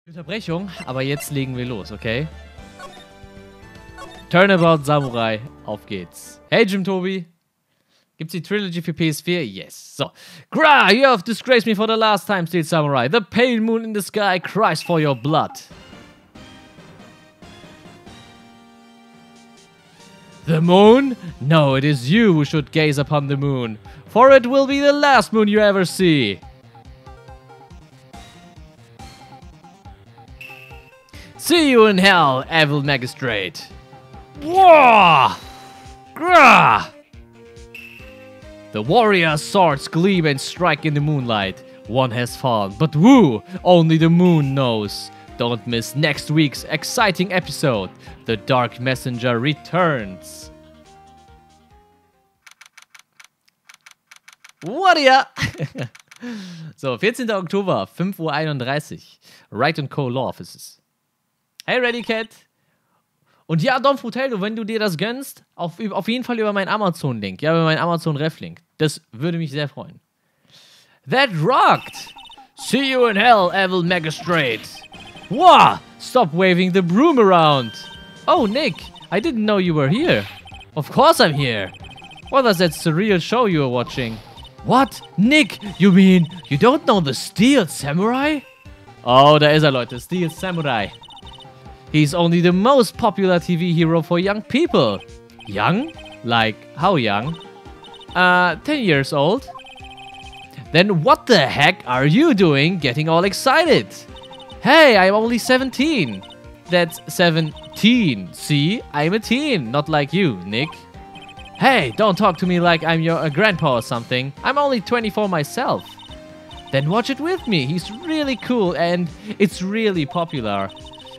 Unterbrechung, aber jetzt legen wir los, okay? Turnabout Samurai, auf geht's. Hey Jim Tobi. Gibt's die Trilogy für PS4? Yes. So. Gra, you have disgraced me for the last time, Steel Samurai. The pale moon in the sky cries for your blood. The moon? No, it is you who should gaze upon the moon, for it will be the last moon you ever see. See you in hell, evil magistrate. Whoa! Grah! The warrior's swords gleam and strike in the moonlight. One has fallen, but who? Only the moon knows. Don't miss next week's exciting episode. The Dark Messenger returns. Warrior! So, 14. Oktober, 5:31 Uhr. Wright & Co. Law Offices. Hey, Ready Cat. Und ja, Don Frutello, wenn du dir das gönnst, auf jeden Fall über meinen Amazon-Link. Ja, über meinen Amazon-Ref-Link. Das würde mich sehr freuen. That rocked! See you in hell, evil magistrate. Whoa! Stop waving the broom around. Oh, Nick, I didn't know you were here. Of course I'm here. What is that surreal show you are watching? What? Nick, you mean you don't know the Steel Samurai? Oh, da ist er, Leute. Steel Samurai. He's only the most popular TV hero for young people. Young? Like, how young? 10 years old. Then what the heck are you doing getting all excited? Hey, I'm only 17. That's 17. See? I'm a teen, not like you, Nick. Hey, don't talk to me like I'm your grandpa or something. I'm only 24 myself. Then watch it with me. He's really cool and it's really popular.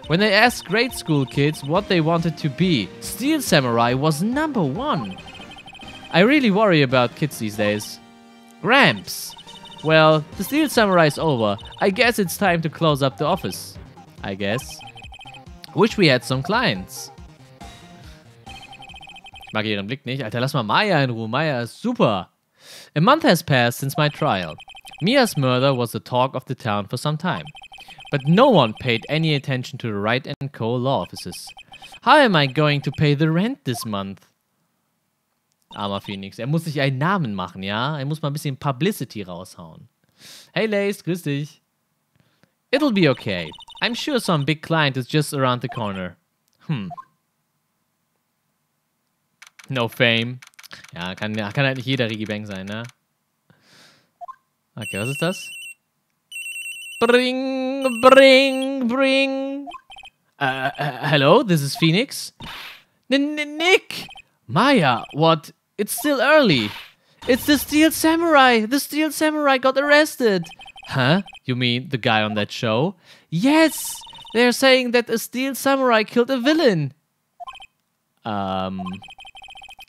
When they asked grade school kids what they wanted to be, Steel Samurai was #1. I really worry about kids these days. Gramps. Well, the Steel Samurai is over. I guess it's time to close up the office. I guess. Wish we had some clients. Ich mag ihren Blick nicht. Alter, lass mal Maya in Ruhe. Maya ist super. A month has passed since my trial. Mia's murder was the talk of the town for some time. But no one paid any attention to the Wright & Co. law offices. How am I going to pay the rent this month? Armer Phoenix. Er muss sich einen Namen machen, ja? Er muss mal ein bisschen Publicity raushauen. Hey Lace, grüß dich. It'll be okay. I'm sure some big client is just around the corner. No fame. Ja, kann halt nicht jeder Riggy Bang sein, ne? Okay, was ist das? Bring, bring, bring. Hello, this is Phoenix. Nick! Maya, what? It's still early. It's the Steel Samurai. The Steel Samurai got arrested. Huh? You mean the guy on that show? Yes! They're saying that a Steel Samurai killed a villain.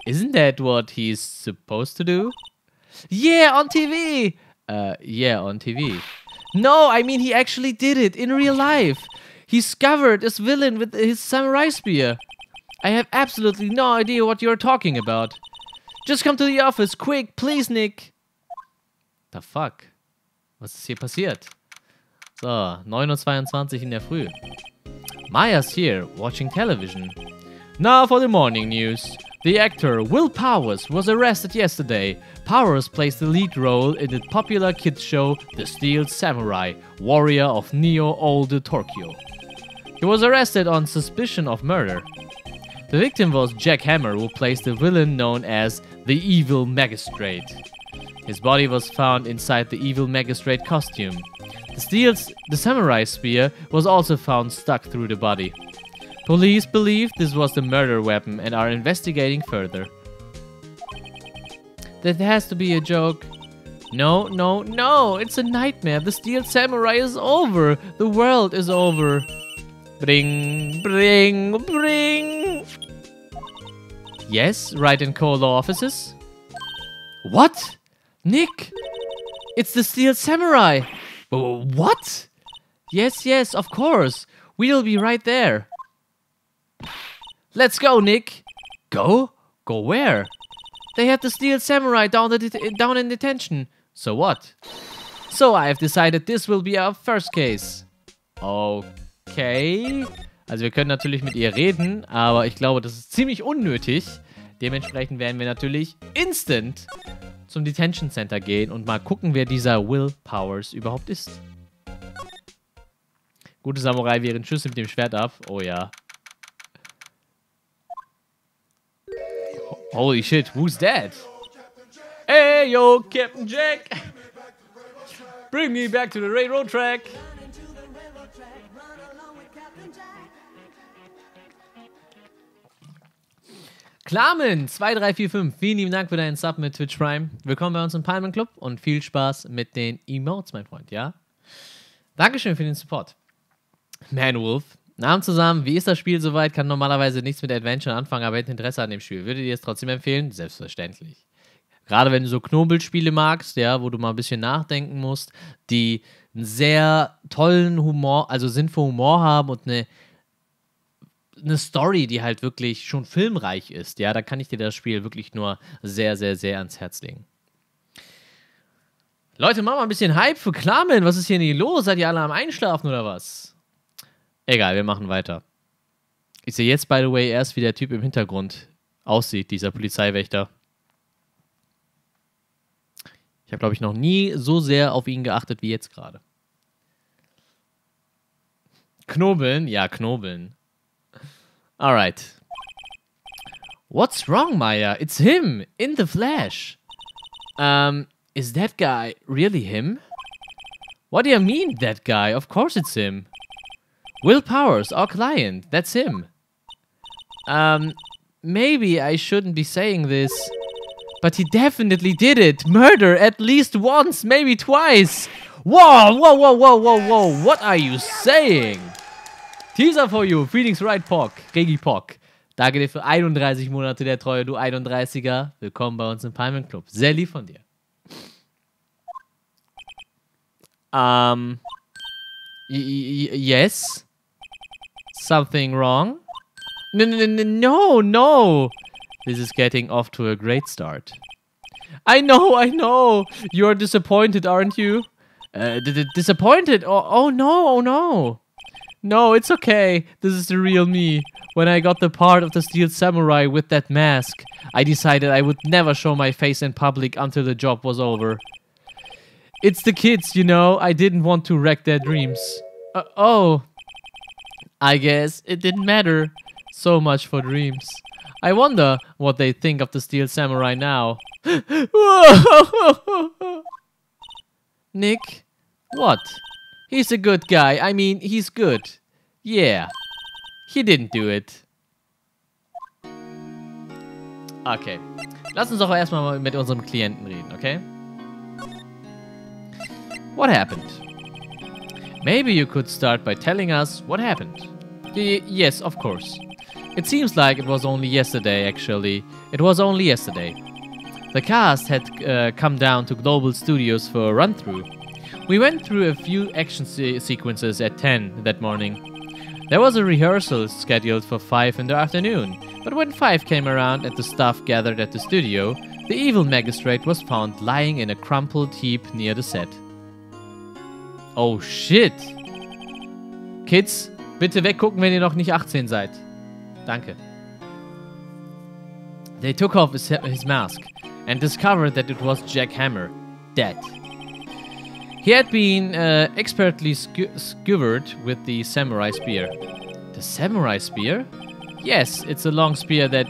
Isn't that what he's supposed to do? Yeah, on TV. Yeah, on TV. No, I mean he actually did it in real life. He discovered this villain with his samurai spear. I have absolutely no idea what you're talking about. Just come to the office, quick, please, Nick. The fuck? Was ist hier passiert? So, 9:22 Uhr in der Früh. Maya's here, watching television. Now for the morning news. The actor Will Powers was arrested yesterday. Powers plays the lead role in the popular kids show The Steel Samurai, Warrior of Neo Old Tokyo. He was arrested on suspicion of murder. The victim was Jack Hammer, who plays the villain known as the Evil Magistrate. His body was found inside the Evil Magistrate costume. The samurai spear was also found stuck through the body. Police believe this was the murder weapon and are investigating further. That has to be a joke. No, no, no! It's a nightmare! The Steel Samurai is over! The world is over! Bring, bring, bring! Yes, Wright & Co. law offices? What? Nick! It's the Steel Samurai! What? Yes, yes, of course! We'll be right there! Let's go, Nick! Go? Go where? They had the Steel Samurai down in detention. So what? So I have decided this will be our first case. Okay. Also wir können natürlich mit ihr reden, aber ich glaube, das ist ziemlich unnötig. Dementsprechend werden wir natürlich instant zum Detention Center gehen und mal gucken, wer dieser Will Powers überhaupt ist. Gute Samurai wehren Schüsse mit dem Schwert ab. Oh ja. Holy shit, who's that? Hey, yo, Captain Jack! Bring me back to the railroad track! Klamen 2345, vielen lieben Dank für deinen Sub mit Twitch Prime. Willkommen bei uns im Palmen Club und viel Spaß mit den Emotes, mein Freund, ja? Dankeschön für den Support. Manwolf, Namen zusammen, wie ist das Spiel soweit? Kann normalerweise nichts mit Adventure anfangen, aber hätte Interesse an dem Spiel. Würdet ihr es trotzdem empfehlen? Selbstverständlich. Gerade wenn du so Knobelspiele magst, ja, wo du mal ein bisschen nachdenken musst, die einen sehr tollen Humor, also Sinn für Humor haben und eine Story, die halt wirklich schon filmreich ist, ja, da kann ich dir das Spiel wirklich nur sehr, sehr, sehr ans Herz legen. Leute, machen mal ein bisschen Hype für Klamen. Was ist hier nicht los? Seid ihr alle am Einschlafen oder was? Egal, wir machen weiter. Ich sehe jetzt, by the way, erst, wie der Typ im Hintergrund aussieht, dieser Polizeiwächter. Ich habe, glaube ich, noch nie so sehr auf ihn geachtet wie jetzt gerade. Knobeln? Ja, knobeln. Alright. What's wrong, Maya? It's him, in the flesh. Is that guy really him? What do you mean, that guy? Of course it's him. Will Powers, our client, that's him. Maybe I shouldn't be saying this, but he definitely did it. Murder at least once, maybe twice. Whoa, whoa, whoa, whoa, whoa, whoa. What are you saying? Teaser for you, Phoenix Wright Pock, Regi Pock. Danke dir für 31 Monate der Treue, du 31er. Willkommen bei uns im Palmen Club. Sehr lieb von dir. Yes? Something wrong? No. This is getting off to a great start. I know. You're disappointed, aren't you? Disappointed? Oh no. No, it's okay. This is the real me. When I got the part of the Steel Samurai with that mask, I decided I would never show my face in public until the job was over. It's the kids, you know. I didn't want to wreck their dreams. Oh. I guess it didn't matter. So much for dreams. I wonder what they think of the Steel Samurai now. Nick? What? He's a good guy. I mean, he's good. Yeah. He didn't do it. Okay. Lass uns doch erstmal mit unserem Klienten reden, okay? What happened? Maybe you could start by telling us what happened. Yes, of course. It seems like it was only yesterday, actually. It was only yesterday. The cast had come down to Global Studios for a run-through. We went through a few action sequences at 10 that morning. There was a rehearsal scheduled for 5 in the afternoon, but when 5 came around and the staff gathered at the studio, the evil magistrate was found lying in a crumpled heap near the set. Oh shit! Kids, bitte weggucken, wenn ihr noch nicht 18 seid. Danke. They took off his mask and discovered that it was Jack Hammer, dead. He had been expertly skewered with the samurai spear. The samurai spear? Yes, it's a long spear that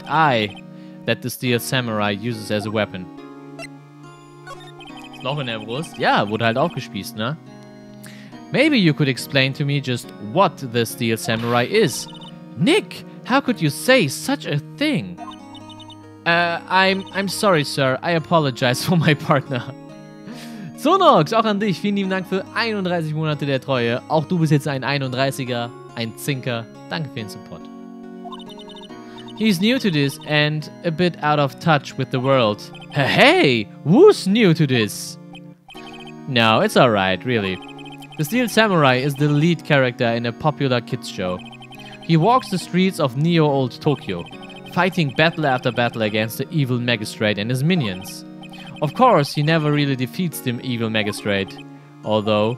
the Steel Samurai uses as a weapon. Loch in der Brust? Ja, wurde halt aufgespießt, ne? Maybe you could explain to me just what the Steel Samurai is. Nick, how could you say such a thing? I'm sorry, sir. I apologize for my partner. Sonox, auch an dich. Vielen lieben Dank für 31 Monate der Treue. Auch du bist jetzt ein 31er, ein Zinker. Danke für den Support. He's new to this and a bit out of touch with the world. Hey, who's new to this? No, it's alright, really. The Steel Samurai is the lead character in a popular kids show. He walks the streets of Neo-Old Tokyo, fighting battle after battle against the evil magistrate and his minions. Of course, he never really defeats the evil magistrate, although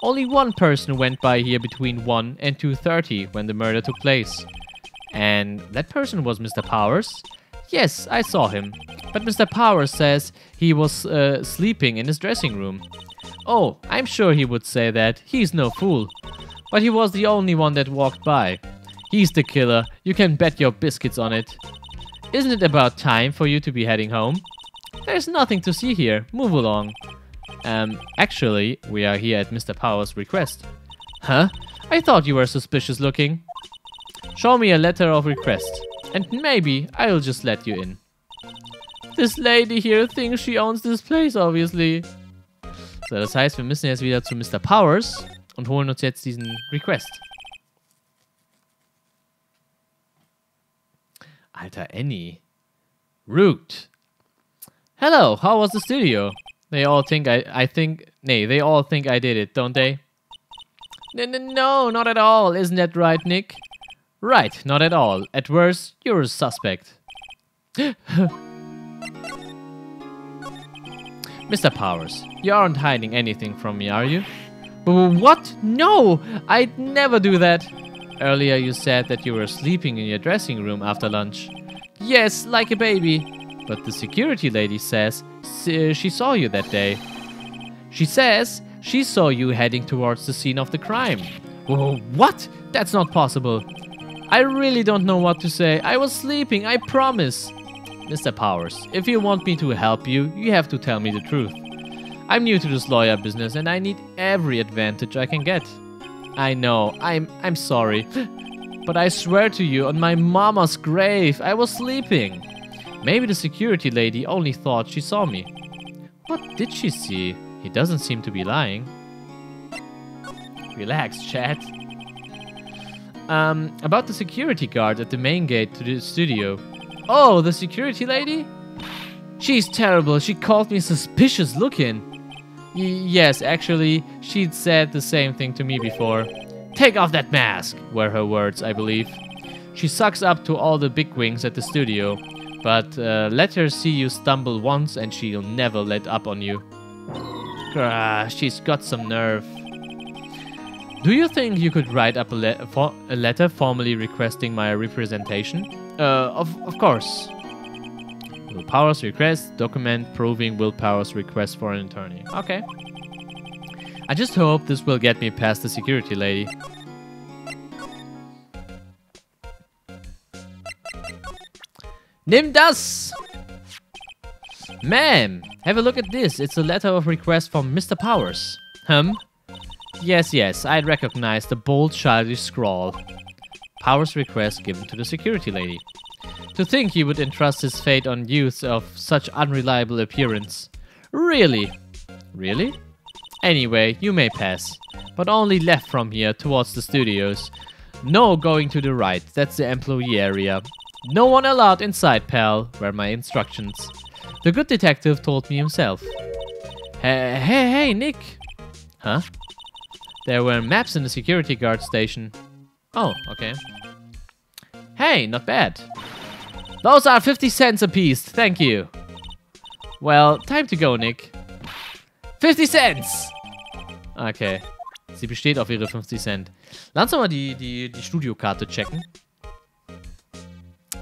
Only one person went by here between 1 and 2:30 when the murder took place. And that person was Mr. Powers? Yes, I saw him. But Mr. Powers says he was sleeping in his dressing room. Oh, I'm sure he would say that. He's no fool. But he was the only one that walked by. He's the killer. You can bet your biscuits on it. Isn't it about time for you to be heading home? There's nothing to see here. Move along. Actually, we are here at Mr. Powers' request. Huh? I thought you were suspicious looking. Show me a letter of request, and maybe I'll just let you in. This lady here thinks she owns this place, obviously. So, das heißt, wir müssen jetzt wieder zu Mr. Powers und holen uns jetzt diesen Request. Alter, Annie. Rude. Hello, how was the studio? They all think they all think I did it, don't they? No, not at all. Isn't that right, Nick? Right, not at all. At worst, you're a suspect. Mr. Powers, you aren't hiding anything from me, are you? What? No, I'd never do that. Earlier you said that you were sleeping in your dressing room after lunch. Yes, like a baby. But the security lady says she saw you that day. She says she saw you heading towards the scene of the crime. Whoa, what? That's not possible. I really don't know what to say. I was sleeping, I promise. Mr. Powers, if you want me to help you, you have to tell me the truth. I'm new to this lawyer business and I need every advantage I can get. I know, I'm sorry. But I swear to you, on my mama's grave, I was sleeping. Maybe the security lady only thought she saw me. What did she see? He doesn't seem to be lying. Relax, chat. About the security guard at the main gate to the studio. Oh, the security lady? She's terrible. She called me suspicious looking. Yes, actually, she'd said the same thing to me before. Take off that mask, were her words, I believe. She sucks up to all the bigwigs at the studio. But let her see you stumble once and she'll never let up on you. She's got some nerve. Do you think you could write up a letter formally requesting my representation? Of course. Will Powers request document proving Will Powers request for an attorney. Okay. I just hope this will get me past the security lady. Nimm das! Ma'am, have a look at this. It's a letter of request from Mr. Powers. Yes, I'd recognize the bold, childish scrawl. Powers' request given to the security lady. To think he would entrust his fate on youths of such unreliable appearance. Really? Really? Anyway, you may pass. But only left from here towards the studios. No going to the right, that's the employee area. No one allowed inside, pal, were my instructions. The good detective told me himself. Hey, Nick. Huh? There were maps in the security guard station. Oh, okay. Hey, not bad. Those are 50 cents apiece, thank you. Well, time to go, Nick. 50 cents! Okay. Sie besteht auf ihre 50 Cent. Lass uns mal die Studiokarte checken.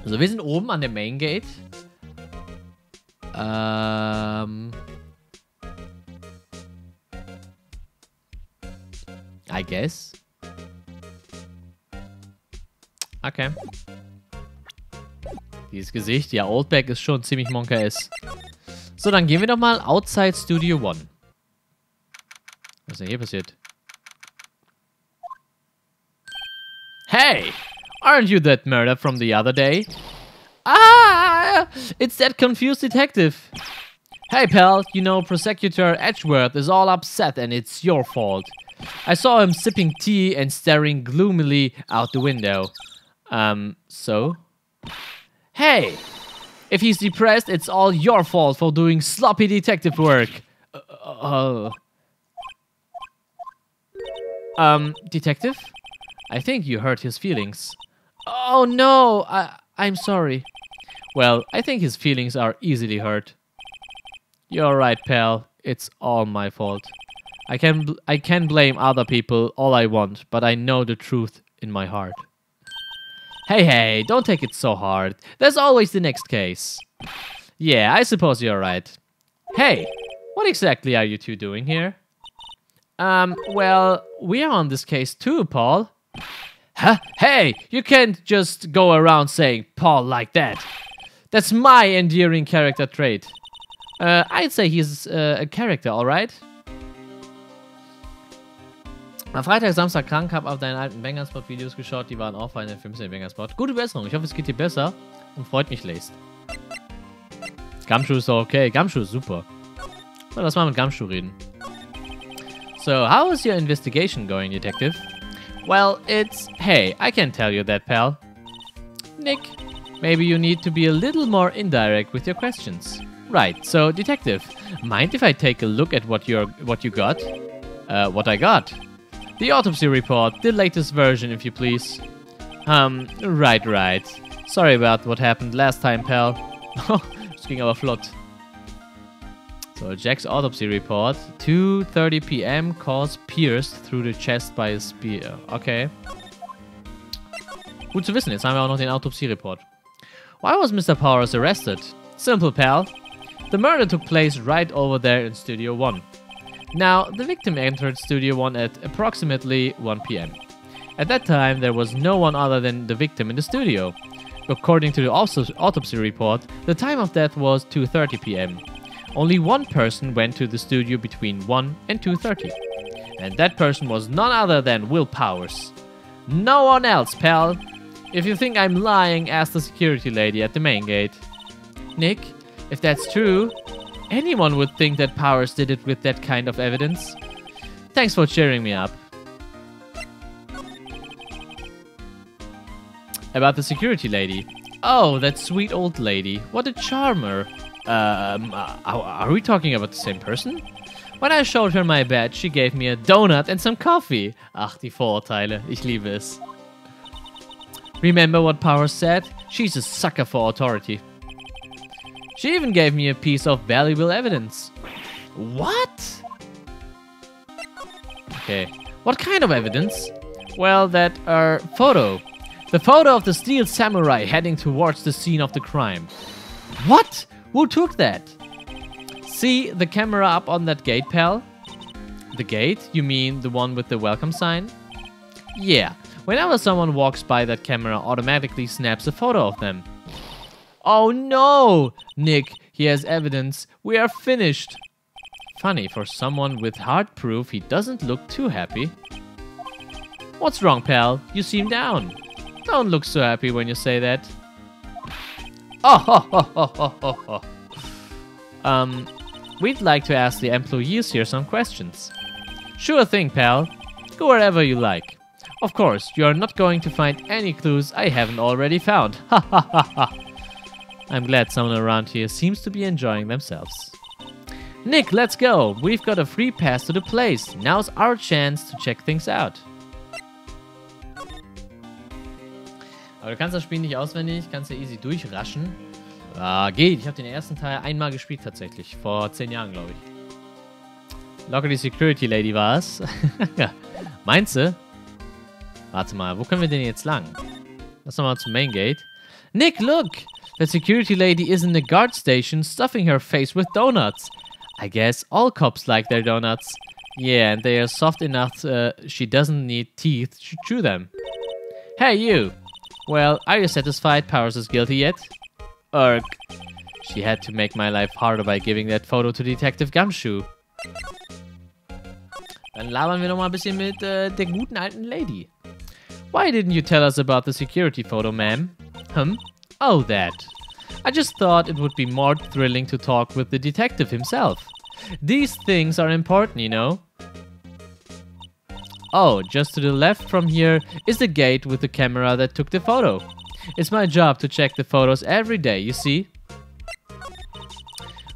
Also wir sind oben an der Main Gate. I guess. Okay. Dieses Gesicht, ja, Oldback ist schon ziemlich Monka S. So, dann gehen wir doch mal outside Studio One. Was ist denn hier passiert? Hey! Aren't you that murder from the other day? Ah! It's that confused detective. Hey, pal, you know, Prosecutor Edgeworth is all upset and it's your fault. I saw him sipping tea and staring gloomily out the window. So? Hey! If he's depressed, it's all your fault for doing sloppy detective work. Detective? I think you hurt his feelings. Oh no, I'm sorry. Well, I think his feelings are easily hurt. You're right, pal. It's all my fault. I can blame other people all I want, but I know the truth in my heart. Hey, don't take it so hard. There's always the next case. Yeah, I suppose you're right. Hey, what exactly are you two doing here? Well, we're on this case too, Paul. Huh? Hey, you can't just go around saying Paul like that. That's my endearing character trait. I'd say he's a character, alright? Am Freitag, Samstag krank, hab auf deinen alten Bangerspot-Videos geschaut, die waren auch bei den 15 Bangerspot. Gute Besserung, ich hoffe es geht dir besser und freut mich lässt. Gumshoe ist doch okay, Gumshoe ist super. So, lass mal mit Gumshoe reden. So, how is your investigation going, detective? Well, it's... Hey, I can't tell you that, pal. Nick, maybe you need to be a little more indirect with your questions. Right, so, detective, mind if I take a look at what you got? What I got? The autopsy report, the latest version, if you please. Right. Sorry about what happened last time, pal. Das ging aber flott. So, Jack's autopsy report. 2:30 p.m. cause pierced through the chest by a spear. Okay. Gut zu wissen, jetzt haben wir auch noch den Autopsie-Report. Why was Mr. Powers arrested? Simple, pal. The murder took place right over there in Studio 1. Now, the victim entered Studio 1 at approximately 1 p.m. At that time, there was no one other than the victim in the studio. According to the autopsy report, the time of death was 2:30 p.m. Only one person went to the studio between 1 and 2:30. And that person was none other than Will Powers. No one else, pal. If you think I'm lying, ask the security lady at the main gate. Nick, if that's true, anyone would think that Powers did it with that kind of evidence. Thanks for cheering me up. About the security lady. Oh, that sweet old lady. What a charmer. Are we talking about the same person? When I showed her my badge, she gave me a donut and some coffee. Ach, die Vorurteile. Ich liebe es. Remember what Powers said? She's a sucker for authority. She even gave me a piece of valuable evidence. What? Okay. What kind of evidence? Well, that, photo. The photo of the steel samurai heading towards the scene of the crime. What? Who took that? See the camera up on that gate, pal? The gate? You mean the one with the welcome sign? Yeah. Whenever someone walks by, that camera automatically snaps a photo of them. Oh no! Nick, he has evidence. We are finished. Funny, for someone with hard proof, he doesn't look too happy. What's wrong, pal? You seem down. Don't look so happy when you say that. We'd like to ask the employees here some questions. Sure thing, pal. Go wherever you like. Of course, you are not going to find any clues I haven't already found. I'm glad someone around here seems to be enjoying themselves. Nick, let's go. We've got a free pass to the place. Now's our chance to check things out. Aber du kannst das Spiel nicht auswendig, kannst ja easy durchraschen. Ah, geht. Ich habe den ersten Teil einmal gespielt tatsächlich. Vor 10 Jahren, glaube ich. Locker die Security Lady war es. Meinst du? Warte mal, wo können wir denn jetzt lang? Lass nochmal zum Main Gate. Nick, look! The security lady is in the guard station stuffing her face with donuts. I guess all cops like their donuts. Yeah, and they are soft enough she doesn't need teeth to chew them. Hey, you! Well, are you satisfied Powers is guilty yet? Urgh. She had to make my life harder by giving that photo to Detective Gumshoe. Dann labern wir noch mal ein bisschen mit der guten alten Lady. Why didn't you tell us about the security photo, ma'am? Oh, that. I just thought it would be more thrilling to talk with the detective himself. These things are important, you know. Oh, just to the left from here is the gate with the camera that took the photo. It's my job to check the photos every day, you see.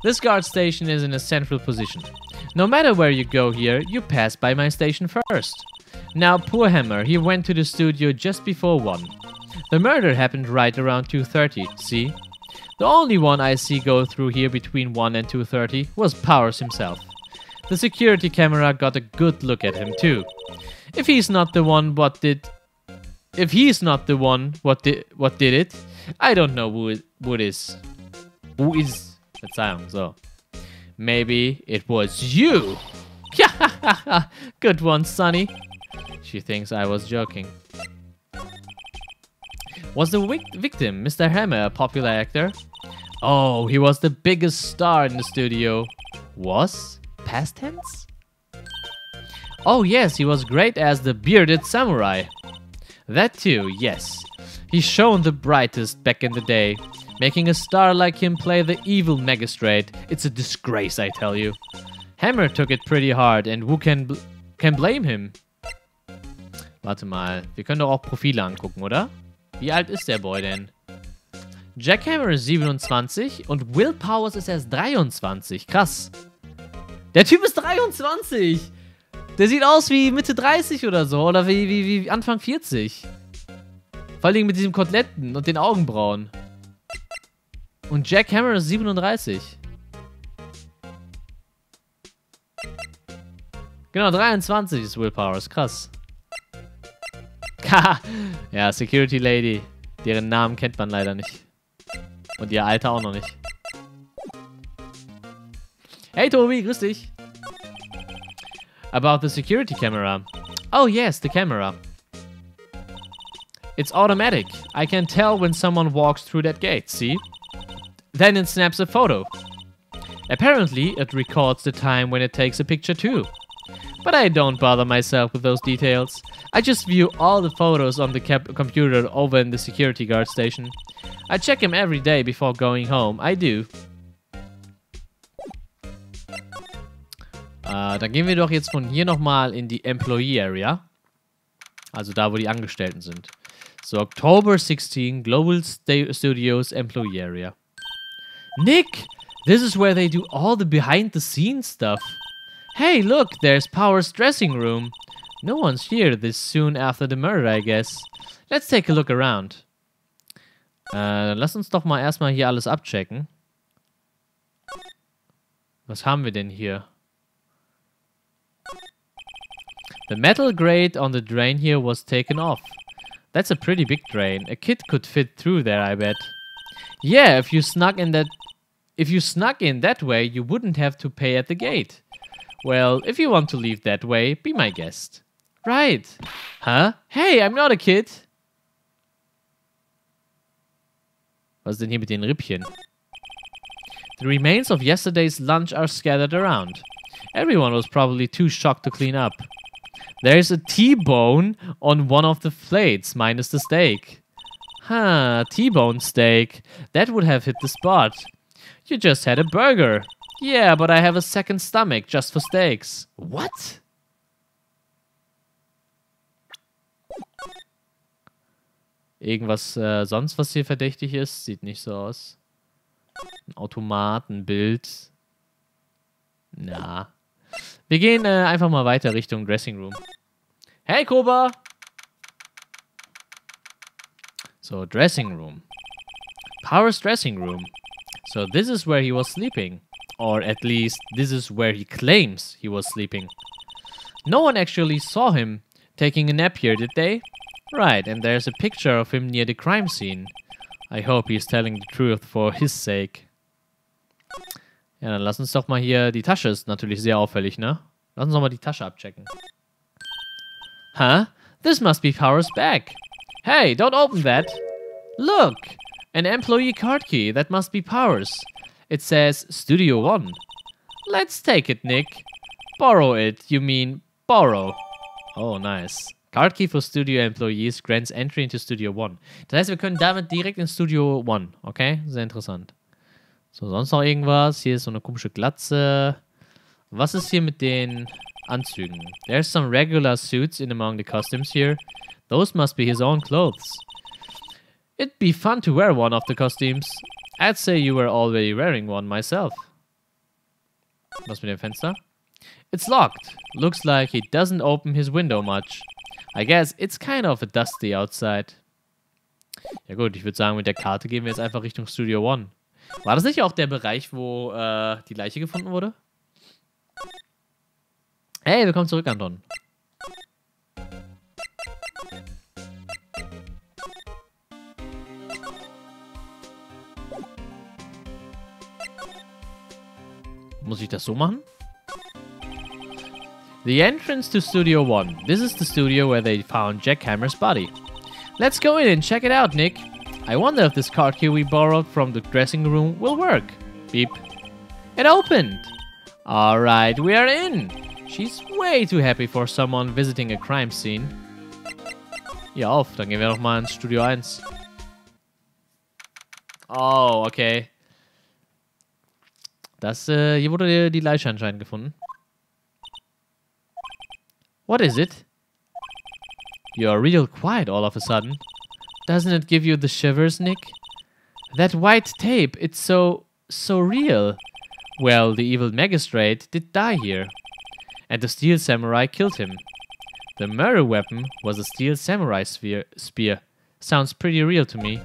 This guard station is in a central position. No matter where you go here, you pass by my station first. Now, poor Hammer, he went to the studio just before 1. The murder happened right around 2:30, see? The only one I see go through here between 1 and 2:30 was Powers himself. The security camera got a good look at him too. If he's not the one what did it, I don't know who is. Who is? Verzeihung, so. Maybe it was you. Good one, Sonny. She thinks I was joking. Was the victim Mr. Hammer a popular actor? Oh, he was the biggest star in the studio. Was? Past tense? Oh yes, he was great as the bearded samurai. That too, yes. He shone the brightest back in the day. Making a star like him play the evil magistrate, it's a disgrace, I tell you. Hammer took it pretty hard, and who can blame him? Warte mal, wir können doch auch Profile angucken, oder? Wie alt ist der Boy denn? Jack Hammer ist 27 und Will Powers ist erst 23. Krass. Der Typ ist 23. Der sieht aus wie Mitte 30 oder so. Oder wie Anfang 40. Vor allem mit diesem Koteletten und den Augenbrauen. Und Jack Hammer ist 37. Genau, 23 ist Will Powers. Krass. Haha. Ja, Security Lady. Deren Namen kennt man leider nicht. Und ihr Alter auch noch nicht. Hey Tobi, grüß dich. About the security camera. Oh yes, the camera. It's automatic. I can tell when someone walks through that gate, see? Then it snaps a photo. Apparently, it records the time when it takes a picture too. But I don't bother myself with those details. I just view all the photos on the computer over in the security guard station. I check them every day before going home. I do. Dann gehen wir doch jetzt von hier nochmal in die Employee Area. Also da, wo die Angestellten sind. So, October 16, Global Studios Employee Area. Nick! This is where they do all the behind-the-scenes stuff. Hey, look, there's Power's dressing room. No one's here this soon after the murder, I guess. Let's take a look around. Lass uns doch mal erstmal hier alles abchecken. Was haben wir denn hier? The metal grate on the drain here was taken off. That's a pretty big drain. A kid could fit through there, I bet. Yeah, if you snuck in that way, you wouldn't have to pay at the gate. Well, if you want to leave that way, be my guest. Right. Huh? Hey, I'm not a kid. Was ist denn hier mit den Rippchen? The remains of yesterday's lunch are scattered around. Everyone was probably too shocked to clean up. There's a T-bone on one of the plates, minus the steak. Huh, T-bone steak. That would have hit the spot. You just had a burger. Yeah, but I have a second stomach just for steaks. What? Irgendwas sonst, was hier verdächtig ist? Sieht nicht so aus. Ein Automat, ein Bild. Na. Wir gehen einfach mal weiter Richtung Dressing Room. Hey, Koba! So, Dressing Room. Power's dressing room. So this is where he was sleeping. Or at least, this is where he claims he was sleeping. No one actually saw him taking a nap here, did they? Right, and there's a picture of him near the crime scene. I hope he's telling the truth for his sake. Ja, dann lass uns doch mal hier... Die Tasche ist natürlich sehr auffällig, ne? Lass uns doch mal die Tasche abchecken. Huh? This must be Power's bag. Hey, don't open that. Look! An employee card key. That must be Power's. It says Studio One. Let's take it, Nick. Borrow it. You mean borrow. Oh, nice. Card key for Studio Employees grants entry into Studio One. Das heißt, wir können damit direkt in Studio One. Okay? Sehr interessant. So, sonst noch irgendwas? Hier ist so eine komische Glatze. Was ist hier mit den Anzügen? There's some regular suits in among the costumes here. Those must be his own clothes. It'd be fun to wear one of the costumes. I'd say you were already wearing one myself. Was mit dem Fenster? It's locked. Looks like he doesn't open his window much. I guess it's kind of a dusty outside. Ja gut, ich würde sagen, mit der Karte gehen wir jetzt einfach Richtung Studio One. War das nicht auch der Bereich, wo die Leiche gefunden wurde? Hey, willkommen zurück, Anton. Muss ich das so machen? The entrance to Studio 1. This is the studio where they found Jack Hammer's body. Let's go in and check it out, Nick. I wonder if this card key we borrowed from the dressing room will work. Beep. It opened! Alright, we are in! She's way too happy for someone visiting a crime scene. Ja, auf, dann gehen wir doch mal ins Studio 1. Oh, okay. Hier wurde die Leiche anscheinend gefunden. What is it? You're real quiet all of a sudden. Doesn't it give you the shivers, Nick? That white tape, it's so real. Well, the evil magistrate did die here. And the steel samurai killed him. The murder weapon was a steel samurai spear. Sounds pretty real to me.